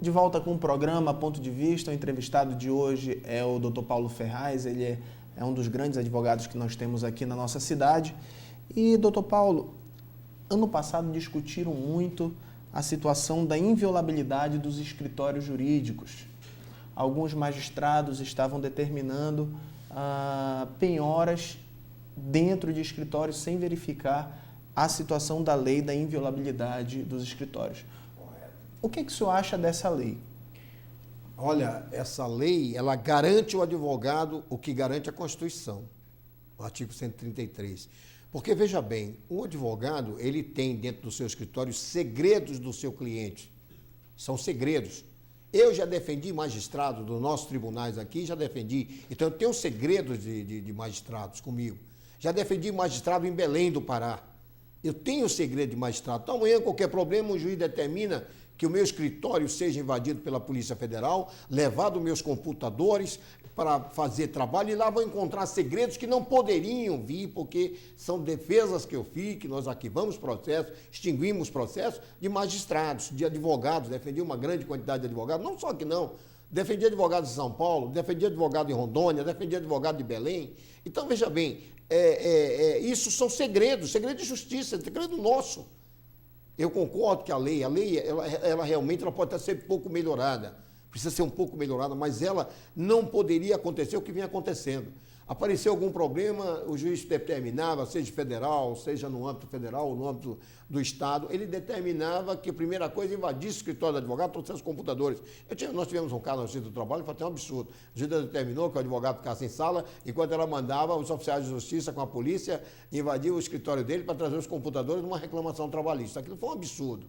De volta com o programa Ponto de Vista. O entrevistado de hoje é o Dr. Paulo Ferraz. Ele é um dos grandes advogados que nós temos aqui na nossa cidade. E, Dr. Paulo, ano passado discutiram muito a situação da inviolabilidade dos escritórios jurídicos. Alguns magistrados estavam determinando penhoras dentro de escritórios sem verificar a situação da lei da inviolabilidade dos escritórios. O que o senhor acha dessa lei? Olha, essa lei, ela garante ao advogado o que garante a Constituição, o artigo 133. Porque, veja bem, o advogado, ele tem dentro do seu escritório segredos do seu cliente. São segredos. Eu já defendi magistrados dos nossos tribunais aqui, já defendi. Então, eu tenho segredos de magistrados comigo. Já defendi magistrado em Belém do Pará. Eu tenho segredo de magistrado. Então, amanhã, qualquer problema, o juiz determina que o meu escritório seja invadido pela Polícia Federal, levado meus computadores para fazer trabalho, e lá vou encontrar segredos que não poderiam vir, porque são defesas que eu fiz, que nós arquivamos processos, extinguimos processos de magistrados, de advogados, defendi uma grande quantidade de advogados, não só aqui não, defendi advogados de São Paulo, defendi advogado em Rondônia, defendi advogado de Belém. Então, veja bem, isso são segredos, segredo de justiça, segredo nosso. Eu concordo que a lei ela realmente pode até ser pouco melhorada, precisa ser um pouco melhorada, mas ela não poderia acontecer o que vem acontecendo. Apareceu algum problema, o juiz determinava, seja federal, seja no âmbito federal ou no âmbito do Estado, ele determinava que a primeira coisa invadisse o escritório do advogado, trouxesse os computadores. Nós tivemos um caso na Justiça do Trabalho que foi até um absurdo. A juíza determinou que o advogado ficasse em sala, enquanto ela mandava os oficiais de justiça com a polícia invadir o escritório dele para trazer os computadores numa reclamação trabalhista. Aquilo foi um absurdo.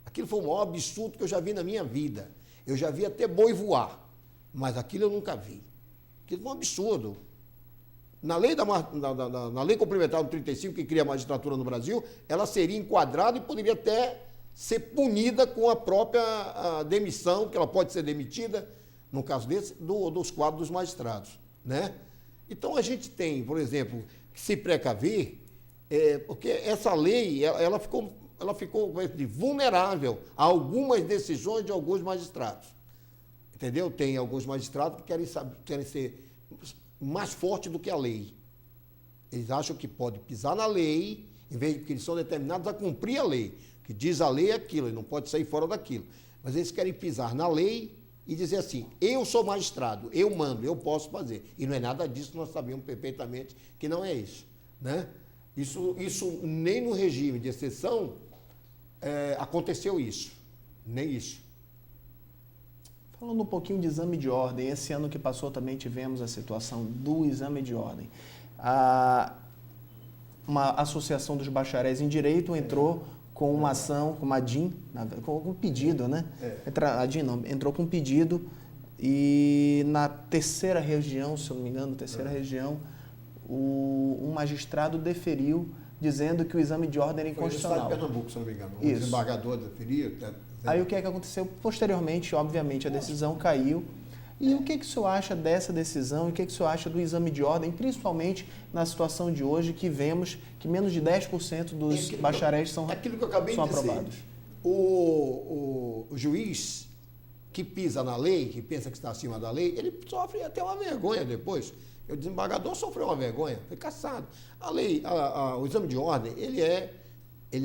Aquilo foi o maior absurdo que eu já vi na minha vida. Eu já vi até boi voar, mas aquilo eu nunca vi. Aquilo foi um absurdo. Na lei, na lei complementar do 35, que cria a magistratura no Brasil, ela seria enquadrada e poderia até ser punida com a própria demissão, que ela pode ser demitida, no caso desse, dos quadros dos magistrados, né? Então, a gente tem, por exemplo, que se precaver, porque essa lei, ela ficou vulnerável a algumas decisões de alguns magistrados, entendeu? Tem alguns magistrados que querem ser mais forte do que a lei. Eles acham que pode pisar na lei, em vez de que eles são determinados a cumprir a lei. O que diz a lei é aquilo, ele não pode sair fora daquilo. Mas eles querem pisar na lei e dizer assim, eu sou magistrado, eu mando, eu posso fazer. E não é nada disso, nós sabemos perfeitamente que não é isso, né? Isso nem no regime de exceção aconteceu isso, nem isso. Falando um pouquinho de exame de ordem, esse ano que passou também tivemos a situação do exame de ordem. Uma associação dos bacharéis em direito entrou com uma ação, com uma DIN, com um pedido, né? A DIN não, entrou com um pedido e na terceira região, se eu não me engano, região, um magistrado deferiu dizendo que o exame de ordem era inconstitucional. Foi no estado de Pernambuco, se eu não me engano. O Isso. desembargador deferiu. Aí o que é que aconteceu? Posteriormente, obviamente, a decisão caiu. E o que o senhor acha dessa decisão? E o que o senhor acha do exame de ordem, principalmente na situação de hoje, que vemos que menos de 10% dos bacharéis são aprovados? Aquilo que eu acabei de dizer. O juiz que pisa na lei, que pensa que está acima da lei, ele sofre até uma vergonha depois. O desembargador sofreu uma vergonha, foi cassado. A lei, o exame de ordem, ele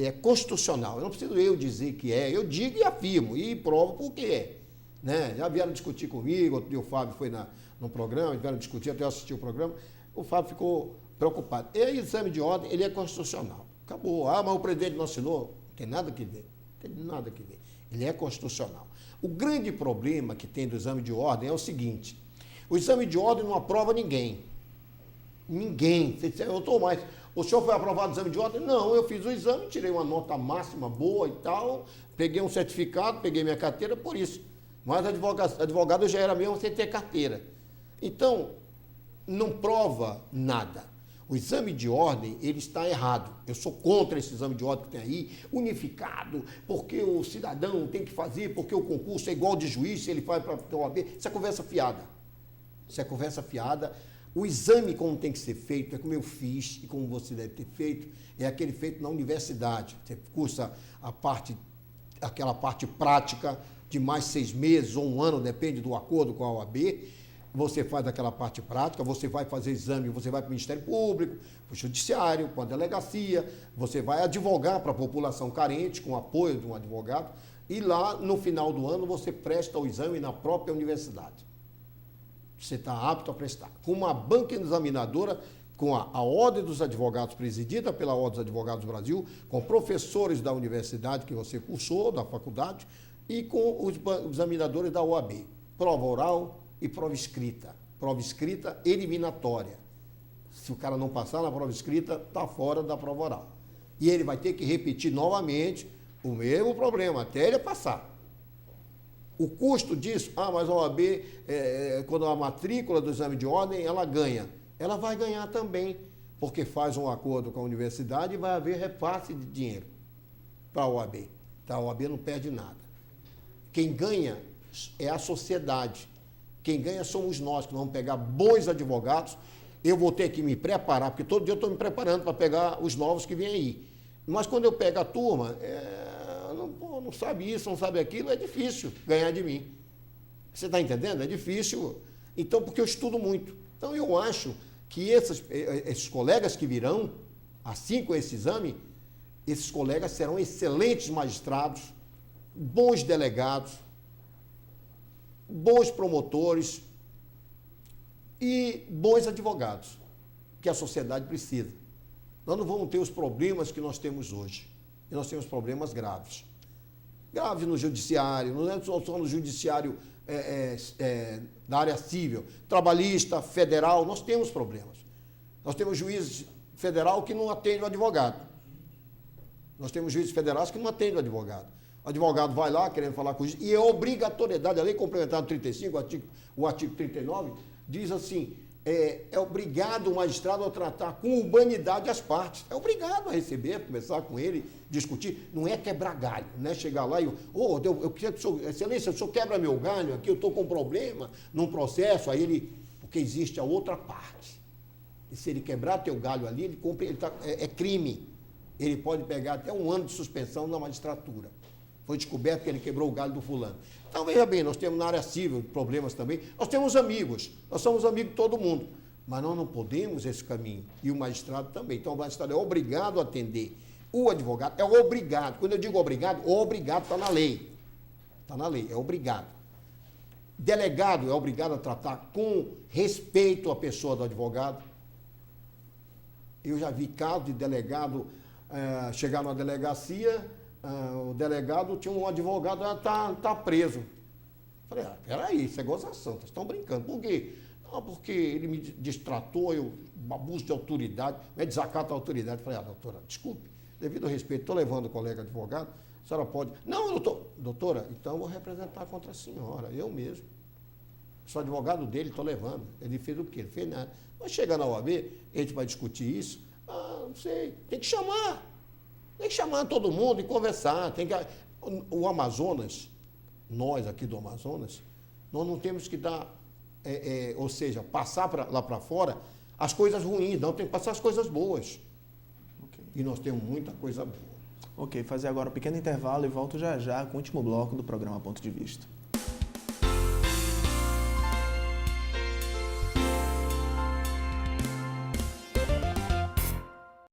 é constitucional. Eu não preciso eu dizer que é, eu digo e afirmo, e provo por que é. Né? Já vieram discutir comigo, outro dia o Fábio foi no programa, vieram discutir, até eu assisti o programa, o Fábio ficou preocupado. E o exame de ordem, ele é constitucional. Acabou. Mas o presidente não assinou? Não tem nada que ver. Não tem nada que ver. Ele é constitucional. O grande problema que tem do exame de ordem é o seguinte: o exame de ordem não aprova ninguém. Ninguém. Você diz, o senhor foi aprovado no exame de ordem? Não, eu fiz o exame, tirei uma nota máxima boa e tal, peguei um certificado, peguei minha carteira por isso. Mas advogado eu já era mesmo sem ter carteira. Então, não prova nada. O exame de ordem, ele está errado. Eu sou contra esse exame de ordem que tem aí, unificado, porque o cidadão tem que fazer, porque o concurso é igual de juiz, se ele faz para a OAB. Isso é conversa fiada. Isso é conversa fiada. O exame, como tem que ser feito, é como eu fiz e como você deve ter feito, é aquele feito na universidade. Você cursa aquela parte prática, de mais 6 meses ou 1 ano, depende do acordo com a OAB, você faz aquela parte prática, você vai fazer exame, você vai para o Ministério Público, para o Judiciário, para a delegacia, você vai advogar para a população carente, com o apoio de um advogado, e lá, no final do ano, você presta o exame na própria universidade. Você está apto a prestar. Com uma banca examinadora, com a Ordem dos Advogados, presidida pela Ordem dos Advogados do Brasil, com professores da universidade que você cursou, da faculdade, e com os examinadores da OAB. Prova oral e prova escrita. Prova escrita eliminatória. Se o cara não passar na prova escrita, está fora da prova oral. E ele vai ter que repetir novamente o mesmo problema, até ele passar. O custo disso, mas a OAB, quando a matrícula do exame de ordem, ela ganha. Ela vai ganhar também, porque faz um acordo com a universidade e vai haver repasse de dinheiro para a OAB. Então, a OAB não perde nada. Quem ganha é a sociedade. Quem ganha somos nós, que vamos pegar bons advogados. Eu vou ter que me preparar, porque todo dia eu estou me preparando para pegar os novos que vêm aí. Mas quando eu pego a turma, não sabe isso, não sabe aquilo, é difícil ganhar de mim. Você está entendendo? É difícil. Então, porque eu estudo muito. Então, eu acho que esses colegas que virão, assim com esse exame, esses colegas serão excelentes magistrados, bons delegados, bons promotores e bons advogados, que a sociedade precisa. Nós não vamos ter os problemas que nós temos hoje. E nós temos problemas graves. Graves no judiciário, não é só no judiciário da área civil, trabalhista, federal, nós temos problemas. Nós temos juízes federal que não atende o advogado. Nós temos juízes federais que não atendem o advogado. O advogado vai lá querendo falar com o juiz, e é obrigatoriedade, a lei complementar 35, o artigo 39, diz assim, é obrigado o magistrado a tratar com humanidade as partes. É obrigado a receber, conversar com ele, discutir. Não é quebrar galho, não é chegar lá e eu queria que o senhor, excelência, o senhor quebra meu galho aqui, eu estou com um problema num processo, aí ele, porque existe a outra parte. E se ele quebrar teu galho ali, é crime. Ele pode pegar até 1 ano de suspensão na magistratura. Foi descoberto que ele quebrou o galho do fulano. Então, veja bem, nós temos na área civil problemas também. Nós temos amigos, nós somos amigos de todo mundo. Mas nós não podemos esse caminho. E o magistrado também. Então, o magistrado é obrigado a atender. O advogado é obrigado. Quando eu digo obrigado, o obrigado está na lei. Está na lei, é obrigado. Delegado é obrigado a tratar com respeito a pessoa do advogado. Eu já vi casos de delegado chegar na delegacia, o delegado tinha um advogado, está preso. Falei, peraí, isso é gozação, vocês estão brincando. Por quê? Não, porque ele me distratou, abuso de autoridade, desacato a autoridade. Falei, doutora, desculpe, devido ao respeito, estou levando o colega advogado, a senhora pode... Não, doutora, então eu vou representar contra a senhora, eu mesmo. Sou advogado dele, estou levando. Ele fez o quê? Ele fez nada. Mas chega na OAB, a gente vai discutir isso, não sei, tem que chamar. Tem que chamar todo mundo e conversar. O Amazonas, nós aqui do Amazonas, nós não temos que dar, ou seja, passar lá para fora as coisas ruins, não, tem que passar as coisas boas. Okay. E nós temos muita coisa boa. Ok, fazer agora um pequeno intervalo e volto já já com o último bloco do programa Ponto de Vista.